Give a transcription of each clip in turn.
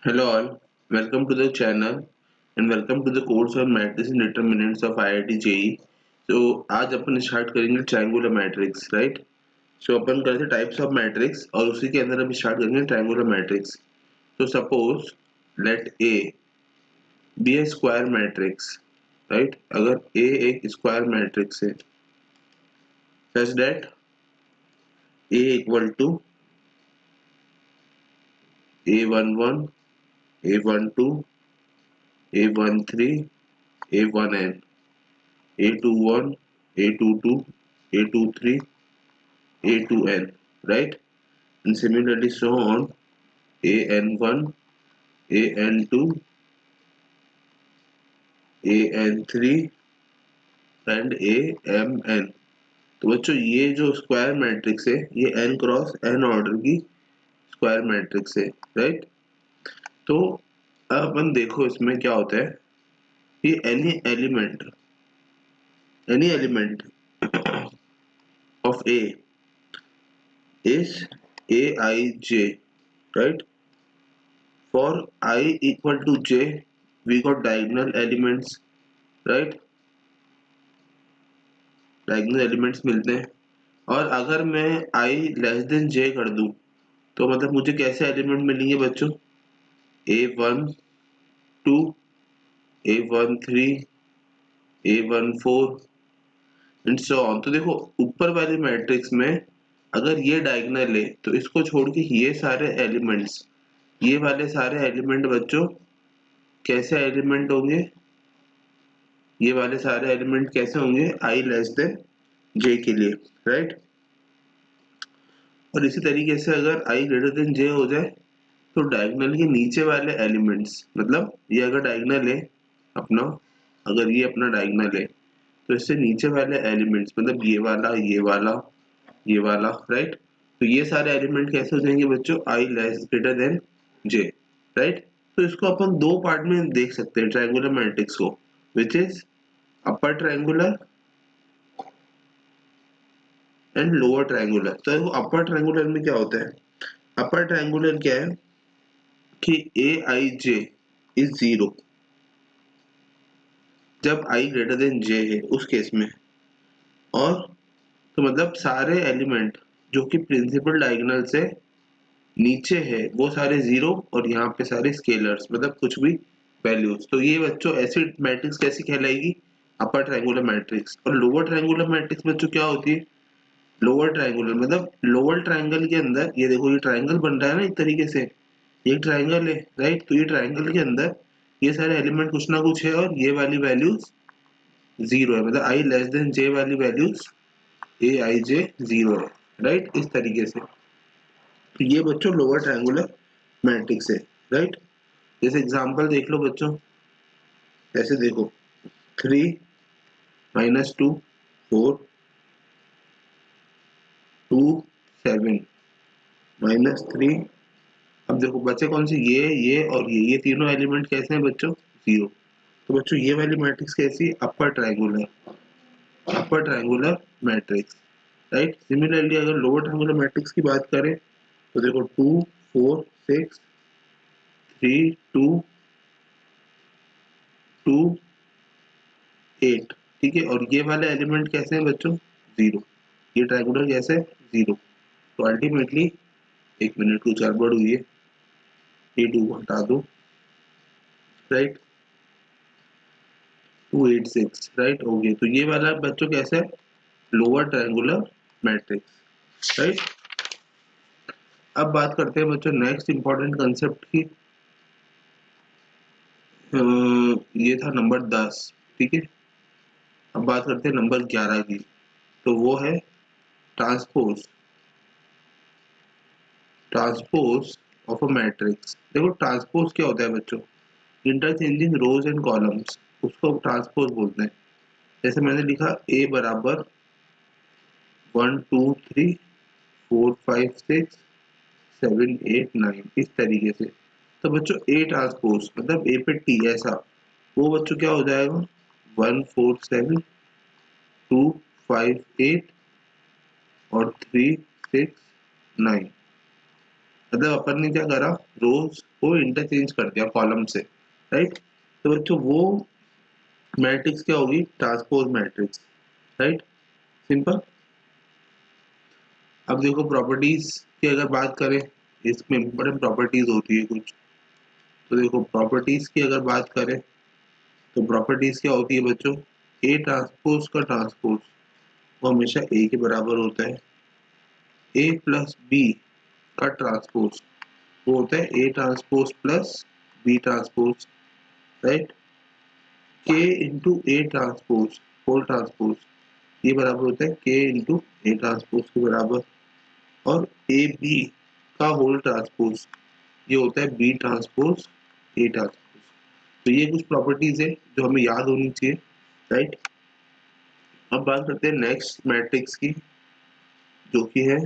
Hello all, welcome to the channel and welcome to the course on matrices and determinants of IIT JEE। तो आज अपन start करेंगे triangular matrix, right. सो अपन करते types of matrix और उसी के अंदर अभी स्टार्ट करेंगे ट्रायंगुलर मैट्रिक्स। तो suppose let A be a square matrix, right. अगर ए एक स्क्वायर मैट्रिक्स है such that A equal to A11, A12, A13, A1n, A21, A22, A23, A2n, right? And similarly so on, AN1, AN2, AN3 and AMN। तो बच्चों ये जो square matrix है ये n cross n order की square matrix है, right. तो अब अपन देखो इसमें क्या होता है। ये any element of A is Aij, right? For I equal to j, we got diagonal elements, right? Diagonal elements मिलते हैं। और अगर मैं I लेस देन j कर दूं तो मतलब मुझे कैसे एलिमेंट मिलेंगे बच्चों? A12, A13, A14 and so on. तो देखो ऊपर वाले मैट्रिक्स में अगर ये डायगोनल है तो इसको छोड़ के ये सारे एलिमेंट्स, ये वाले सारे एलिमेंट बच्चों कैसे एलिमेंट होंगे? ये वाले सारे एलिमेंट कैसे होंगे? आई लेस देन जे के लिए, राइट। और इसी तरीके से अगर आई ग्रेटर देन जे हो जाए तो डायगोनल के नीचे वाले एलिमेंट्स, मतलब ये अगर डायगोनल है अपना, अगर ये अपना डायगोनल है तो इससे नीचे वाले एलिमेंट्स, मतलब ये वाला, ये वाला, ये वाला, राइट। तो ये सारे एलिमेंट कैसे हो जाएंगे बच्चों? आई लेस ग्रेटर देन जे, राइट। तो इसको अपन दो पार्ट में देख सकते हैं ट्रायंगुलर मैट्रिक्स को, which is upper triangular and lower triangular. तो अपर ट्रायंगुलर में क्या होता है? अपर ट्रायंगुलर क्या है कि ए आई जे इज जीरो जब आई ग्रेटर देन जे है उस केस में। और तो मतलब सारे एलिमेंट जो कि प्रिंसिपल डायगोनल से नीचे है वो सारे जीरो, और यहाँ पे सारे स्केलर्स, मतलब कुछ भी वैल्यूज। तो ये बच्चों ऐसी मैट्रिक्स कैसी कहलाएगी? Upper triangular matrix. और लोअर ट्रायंगुलर मैट्रिक्स बच्चों क्या होती है? लोअर ट्रायंगुलर मतलब लोअर ट्रायंगल के अंदर, ये देखो ये ट्रायंगल बन रहा है ना एक तरीके से, ये ट्रायंगल है, राइट। तो ये ट्रायंगल के अंदर ये सारे एलिमेंट कुछ ना कुछ है और ये वाली वैल्यूज जीरो है, मतलब आई लेस देन जे वाली values A I J zero है, राइट। इस तरीके से तो ये बच्चों लोअर ट्रायंगुलर मैट्रिक्स है, राइट। जैसे एग्जांपल देख लो बच्चों, ऐसे देखो 3 -2 4 2 7 -3। अब देखो बच्चे कौन से? ये और ये तीनों एलिमेंट कैसे हैं बच्चों? जीरो। तो बच्चों ये वाली मैट्रिक्स कैसी? अपर ट्रायंगुलर मैट्रिक्स, राइट। सिमिलरली अगर लोअर ट्रायंगुलर मैट्रिक्स की बात करें तो देखो 2 4 6 3 2 2 8, ठीक है। और ये वाले एलिमेंट कैसे हैं बच्चों? जीरो। ये ट्रायंगुलर कैसे है? जीरो। तो अल्टीमेटली, एक मिनट को चार बढ़ हुई है, ये 2 हटा दो, राइट। 286, राइट हो गए। तो ये वाला बच्चों कैसा है? Lower triangular matrix, right. अब बात करते हैं बच्चों नेक्स्ट इंपॉर्टेंट कंसेप्ट की। ये था नंबर 10, ठीक है। अब बात करते हैं नंबर 11 की। तो वो है transpose transpose of a matrix. देखो ट्रांसपोज क्या होता है बच्चों? इंटरचेंजिंग रोज एंड कॉलम्स, उसको ट्रांसपोज बोलते हैं। जैसे मैंने लिखा ए बराबर 1 2 3 4 5 6 7 8 9, इस तरीके से। तो बच्चों ए ट्रांसपोज मतलब ए पे टी, ऐसा वो बच्चों क्या हो जाएगा? 1 4 7 2 5 8 और 3 6 9, मतलब अपन ने क्या करा, रोज को इंटरचेंज कर दिया कॉलम से, राइट। तो बच्चों वो मैट्रिक्स क्या होगी, ट्रांसपोज मैट्रिक्स, राइट, सिंपल। अब देखो प्रॉपर्टीज की अगर बात करें, इसमें इंपॉर्टेंट प्रॉपर्टीज होती है कुछ। तो देखो प्रॉपर्टीज की अगर बात करें तो प्रॉपर्टीज क्या होती है बच्चों, ए ट्रांसपोज का ट्रांसपोज वो हमेशा ए के बराबर होता है, ए प्लस बी का ट्रांसपोज वो होता है A transpose plus B transpose, right. K into A transpose whole transpose ये बराबर होता है के इंटू ए ट्रांसपोज के बराबर, और ए बी का होल ट्रांसपोज ये होता है बी ट्रांसपोज ए ट्रांसपोज। तो ये कुछ प्रॉपर्टीज है जो हमें याद होनी चाहिए, राइट। अब बात करते हैं नेक्स्ट मैट्रिक्स की, जो कि है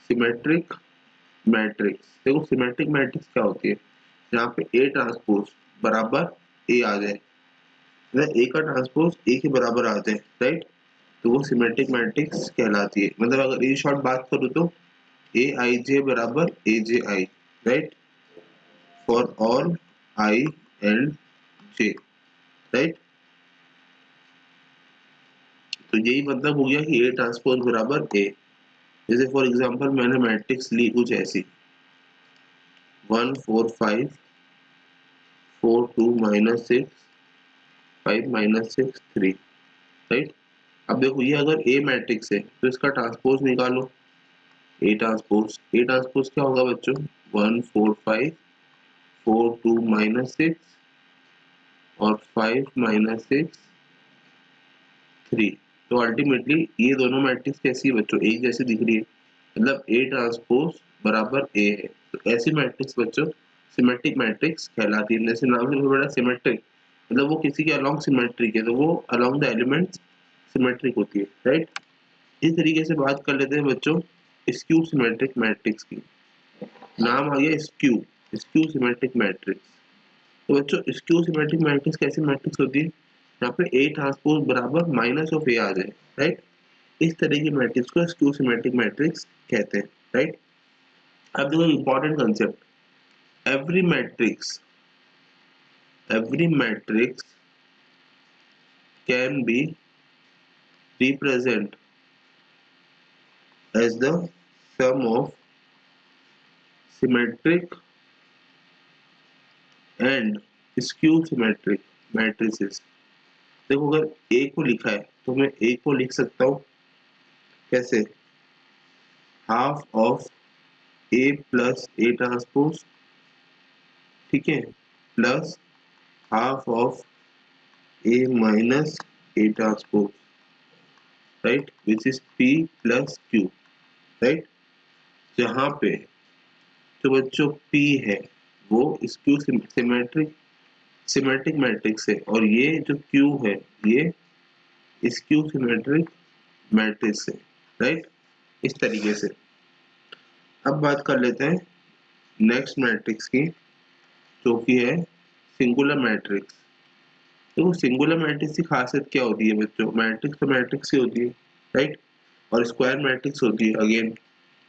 सिमेट्रिक मैट्रिक्स। देखो सिमेट्रिक मैट्रिक्स क्या होती है, जहाँ पे ए ट्रांसपोज बराबर ए आ जाए, मतलब ए का ट्रांसपोज ए के बराबर आ जाए, राइट। तो वो सिमेट्रिक मैट्रिक्स कहलाती है। मतलब अगर इन शॉर्ट बात करूँ तो ए आई जे बराबर A J I, right, for all I and J, right. तो यही मतलब हो गया कि ए ट्रांसपोज बराबर ए। जैसे फॉर एग्जांपल मैंने मैट्रिक्स ली कुछ ऐसी 1 4 5 4 2 -6 5 -6 3, राइट। अब देखो ये अगर ए मैट्रिक्स है तो इसका ट्रांसपोज निकालो, ए ट्रांसपोज क्या होगा बच्चों, 1 4 5 4 2 -6 और 5 -6 3। तो अल्टीमेटली ये दोनों मैट्रिक्स कैसी है बच्चों, एक जैसी दिख रही है, मतलब ए ट्रांसपोज बराबर ए है। तो ऐसी मैट्रिक्स बच्चों सिमेट्रिक मैट्रिक्स कहलाती है। जैसे नाम से बड़ा सिमेट्रिक मतलब वो किसी के अलोंग सिमेट्रिक है, तो वो अलोंग द एलिमेंट्स सिमेट्रिक होती है, राइट। इस तरीके से बात कर लेते हैं बच्चों स्क्यू सिमेट्रिक मैट्रिक्स की। नाम आ गया स्क्यू, स्क्यू सिमेट्रिक मैट्रिक्स। तो बच्चों स्क्यू सिमेट्रिक मैट्रिक्स कैसी मैट्रिक्स होती है, यहाँ पे ए ट्रांसपोज बराबर माइनस ऑफ ए आ जाए, राइट। इस तरह की मैट्रिक्स को स्क्यू सिमेट्रिक मैट्रिक्स कहते हैं, राइट। अब देखो important concept, every matrix can be represent as the sum of symmetric and skew symmetric matrices। देखो अगर A को लिखा है तो मैं A को लिख सकता हूँ कैसे, half of A plus A transpose, ठीक है, plus half of A minus A transpose, right, which is P plus Q, right. जहाँ पे जो बच्चों P है वो स्क्यू सिमेट्रिक मैट्रिक्स है, और ये जो Q है ये स्क्यू सिमेट्रिक मैट्रिक्स है, राइट। इस तरीके से अब बात कर लेते हैं नेक्स्ट मैट्रिक्स की, जो कि है सिंगुलर मैट्रिक्स। तो सिंगुलर मैट्रिक्स की खासियत क्या होती है बच्चों, मैट्रिक्स तो मैट्रिक्स ही होती है, राइट, और स्क्वायर मैट्रिक्स होती है अगेन।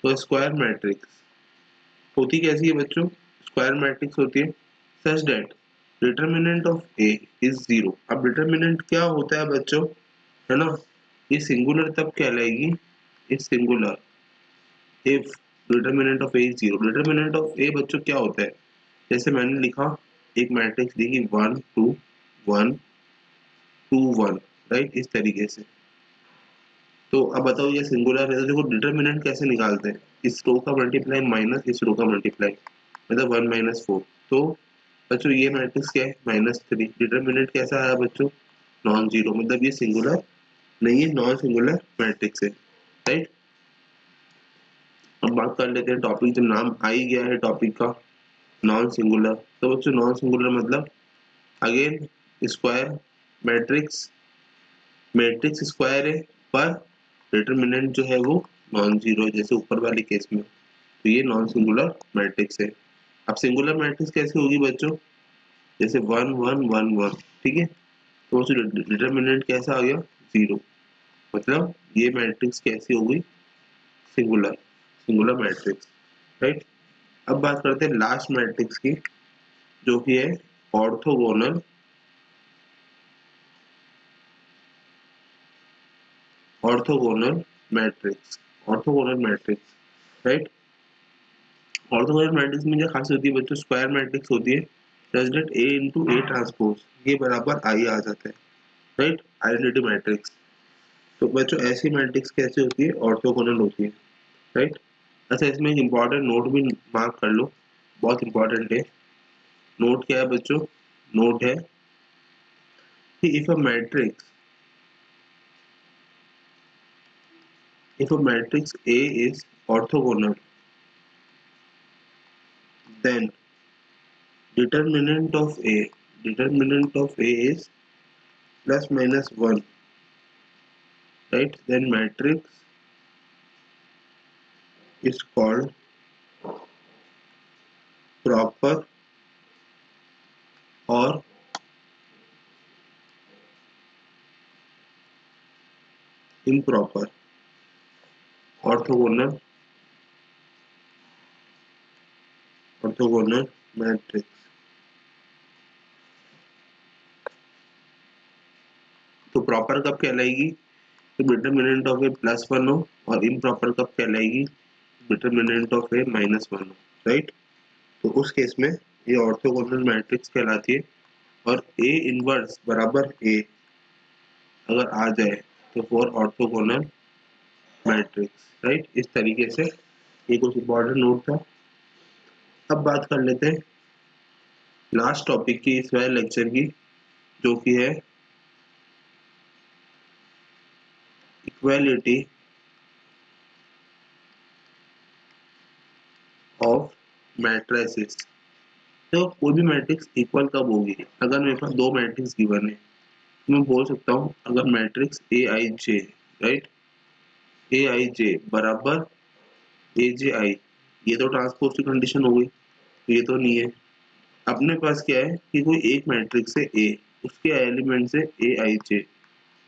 तो स्क्वायर मैट्रिक्स होती कैसी है बच्चों, स्क्वायर मैट्रिक्स होती है such that determinant of A is zero. अब डिटर्मिनेंट क्या होता है बच्चों, है ना, ये सिंगुलर तब कहलाएगी, इस singular if determinant of A is zero. Determinant of A बच्चों क्या होता है, जैसे मैंने लिखा एक मैट्रिक्स दी 1 2 1 2 1, राइट, इस तरीके से। तो अब बताओ ये सिंगुलर है तो देखो डिटर्मिनेंट कैसे निकालते हैं, इस रो का मल्टीप्लाई माइनस इस रो का मल्टीप्लाई, मतलब 1 - 4। तो बच्चों ये मैट्रिक्स क्या है -3। डिटर्मिनेंट कैसा आया बच्चों, नॉन जीरो, मतलब ये सिंगुलर नहीं है, नॉन सिंगुलर मैट्रिक्स है, राइट। अब बात कर लेते हैं टॉपिक, जब नाम आ ही गया है टॉपिक का नॉन सिंगुलर, तो बच्चों नॉन सिंगुलर मतलब again square matrix, matrix square है पर डिटरमिनेंट जो है वो नॉन जीरो, जैसे ऊपर वाले केस में। तो ये नॉन सिंगुलर मैट्रिक्स है। अब सिंगुलर मैट्रिक्स कैसे होगी बच्चों, जैसे 1 1 1 1, ठीक है, तो डिटरमिनेंट कैसा आ गया, जीरो, मतलब ये मैट्रिक्स कैसी होगी, सिंगुलर। Singular matrix, right. अब बात करते हैं लास्ट मैट्रिक्स की, जो कि है orthogonal matrix. Orthogonal matrix, right. Orthogonal matrix में क्या खासियत होती है बच्चों, स्क्वायर मैट्रिक्स होती है such that A into A transpose ये बराबर आई आ जाता है, राइट, आइडेंटिटी मैट्रिक्स। तो बच्चों ऐसी मैट्रिक्स कैसे होती है, ऑर्थोगोनल होती है, राइट। अच्छा, इसमें एक इम्पॉर्टेंट नोट भी मार्क कर लो, बहुत इंपॉर्टेंट है। नोट क्या है बच्चों, नोट है कि if a matrix A is orthogonal, then determinant of A is plus minus 1, right? Then matrix is called proper or improper orthogonal matrix. तो प्रॉपर कब कहलाएगी, तो determinant of A plus one हो, और इम्प्रॉपर कब कहलाएगी, determinant of A minus one हो, right. तो उस केस में ये ऑर्थोगोनल मैट्रिक्स कहलाती है। और ए इनवर्स बराबर ए अगर आ जाए तो फॉर ऑर्थोगोनल मैट्रिक्स, राइट। इस तरीके से ये कुछ इंपॉर्टेंट नोट था। अब बात कर लेते हैं लास्ट टॉपिक की इस वाले लेक्चर की, जो कि है इक्वालिटी ऑफ मैट्रिसेस। तो कोई भी मैट्रिक्स इक्वल कब होगी, अगर मेरे पास दो मैट्रिक्स गिवन है तो मैं बोल सकता हूँ अगर matrix A I J, right, A I J बराबर ए जे आई, ये तो ट्रांसपोज की कंडीशन हो गई, ये तो नहीं है। अपने पास क्या है कि कोई एक मैट्रिक्स है ए, उसके एलिमेंट है ए आई जे,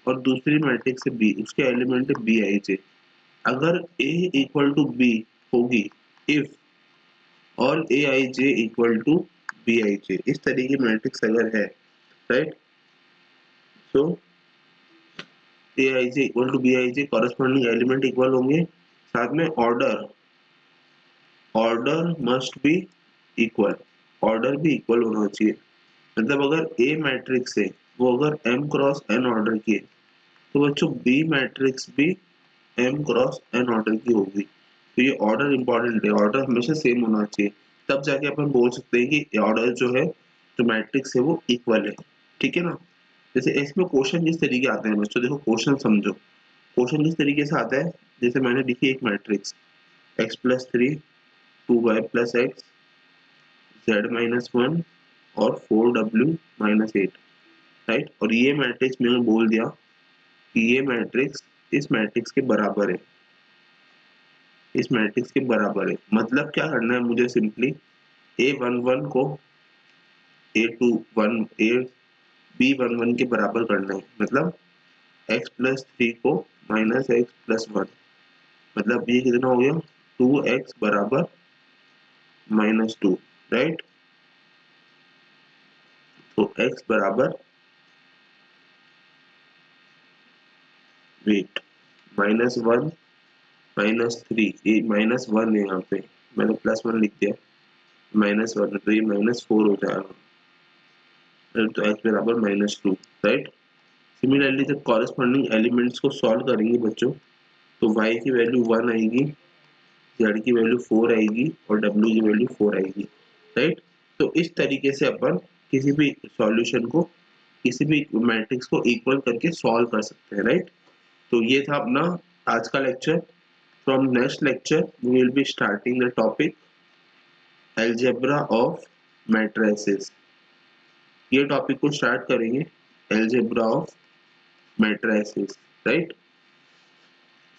और दूसरी मैट्रिक्स है बी, उसके एलिमेंट है बी आई जे। अगर ए इक्वल टू बी होगी if all A I J equal to B I J, इस तरीके की मैट्रिक्स अगर है, right, so A I J equal to B I J, corresponding element equal होंगे, साथ में order must be equal, order भी इक्वल होना चाहिए। मतलब अगर ए मैट्रिक्स है वो अगर m क्रॉस n ऑर्डर की है, तो बच्चों बी मैट्रिक्स भी m क्रॉस n ऑर्डर की होगी। तो ये ऑर्डर इंपॉर्टेंट है, ऑर्डर हमेशा सेम होना चाहिए, तब जाके अपन बोल सकते हैं कि ऑर्डर जो है जो मैट्रिक्स है वो इक्वल है, ठीक है ना। जैसे इसमें क्वेश्चन किस तरीके आते हैं बच्चों, देखो क्वेश्चन समझो। क्वेश्चन किस तरीके से आता है, जैसे मैंने लिखी एक matrix x plus 3 2y plus x z minus 1 और 4w माइनस 8, राइट। और ये मैट्रिक्स मैंने बोल दिया कि ये मैट्रिक्स इस मैट्रिक्स के बराबर है, इस मैट्रिक्स के बराबर है। मतलब क्या करना है मुझे, सिंपली a11 को a21 a b11 के बराबर करना है। मतलब x प्लस 3 को माइनस एक्स प्लस 1, मतलब ये कितना हो गया 2x बराबर माइनस 2, राइट। तो x बराबर वेट माइनस 1 माइनस 3, ये माइनस 1 है, यहाँ पे मैंने प्लस 1 लिख दिया, माइनस 1 तो ये माइनस 4 हो जाएगा, तो x बराबर माइनस 2, राइट। सिमिलरली जब कॉरेस्पॉन्डिंग एलिमेंट्स को सॉल्व करेंगे बच्चों, तो y की वैल्यू 1 आएगी, z की वैल्यू 4 आएगी और w की वैल्यू 4 आएगी, राइट। तो इस तरीके से अपन किसी भी सॉल्यूशन को, किसी भी मैट्रिक्स को इक्वल करके सॉल्व कर सकते हैं, राइट। तो ये था अपना आज का lecture. From next lecture we will be starting the topic algebra of matrices. ये टॉपिक को स्टार्ट करेंगे, algebra of matrices, right.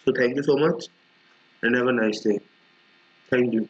So thank you so much and have a nice day. Thank you.